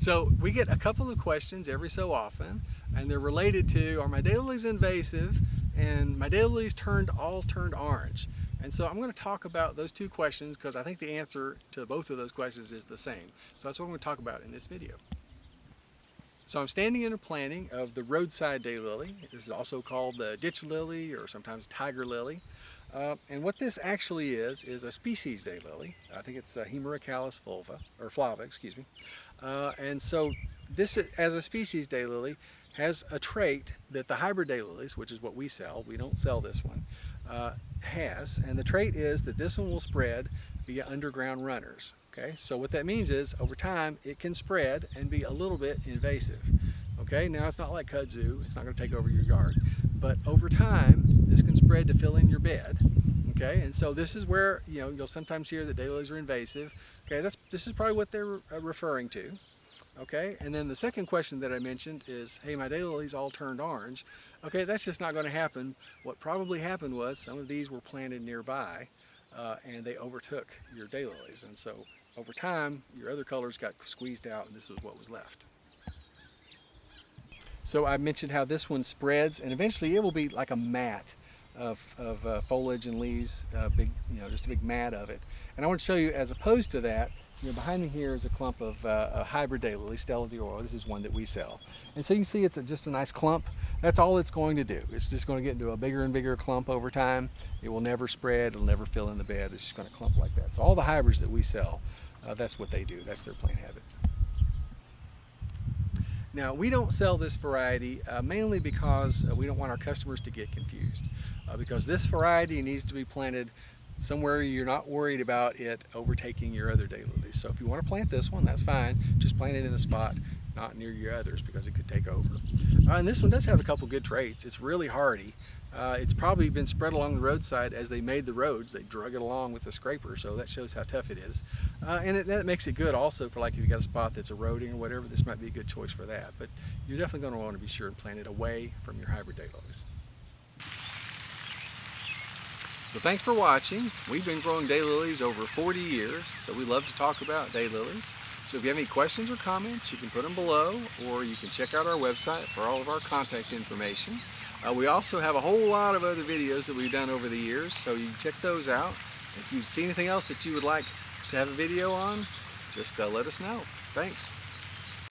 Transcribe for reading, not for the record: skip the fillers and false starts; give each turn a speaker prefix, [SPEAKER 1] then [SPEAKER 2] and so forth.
[SPEAKER 1] So we get a couple of questions every so often, and they're related to, are my daylilies invasive and my daylilies all turned orange? And so I'm going to talk about those two questions because I think the answer to both of those questions is the same. So that's what I'm going to talk about in this video. So I'm standing in a planting of the roadside daylily. This is also called the ditch lily or sometimes tiger lily. And what this actually is a species daylily. I think it's Hemerocallis fulva, or Flava, excuse me. And so this, as a species daylily, has a trait that the hybrid daylilies, which is what we sell, we don't sell this one, has. And the trait is that this one will spread via underground runners. Okay, so what that means is over time it can spread and be a little bit invasive. Okay, now it's not like kudzu, it's not going to take over your yard, but over time this can spread to fill in your bed. Okay, and so this is where you'll sometimes hear that daylilies are invasive. Okay, this is probably what they're referring to. Okay, and then the second question that I mentioned is, hey, my daylilies all turned orange. Okay, that's just not going to happen. What probably happened was some of these were planted nearby and they overtook your daylilies, and so over time your other colors got squeezed out and this was what was left. So I mentioned how this one spreads and eventually it will be like a mat of foliage and leaves, just a big mat of it. And I want to show you, as opposed to that, behind me here is a clump of a hybrid daylily, Stella d'Oro. This is one that we sell. And so you can see it's just a nice clump. That's all it's going to do. It's just going to get into a bigger and bigger clump over time. It will never spread, it'll never fill in the bed. It's just going to clump like that. So all the hybrids that we sell, that's what they do. That's their plant habit. Now, we don't sell this variety mainly because we don't want our customers to get confused. Because this variety needs to be planted somewhere you're not worried about it overtaking your other daylilies. So if you want to plant this one, that's fine. Just plant it in a spot not near your others because it could take over. And this one does have a couple good traits. It's really hardy. It's probably been spread along the roadside as they made the roads. They drug it along with the scraper, so that shows how tough it is. And that makes it good also for, like, if you got a spot that's eroding or whatever, this might be a good choice for that. But you're definitely going to want to be sure and plant it away from your hybrid daylilies. So thanks for watching. We've been growing daylilies over 40 years, so we love to talk about daylilies. So if you have any questions or comments, you can put them below, or you can check out our website for all of our contact information. We also have a whole lot of other videos that we've done over the years, so you can check those out. If you see anything else that you would like to have a video on, just let us know. Thanks.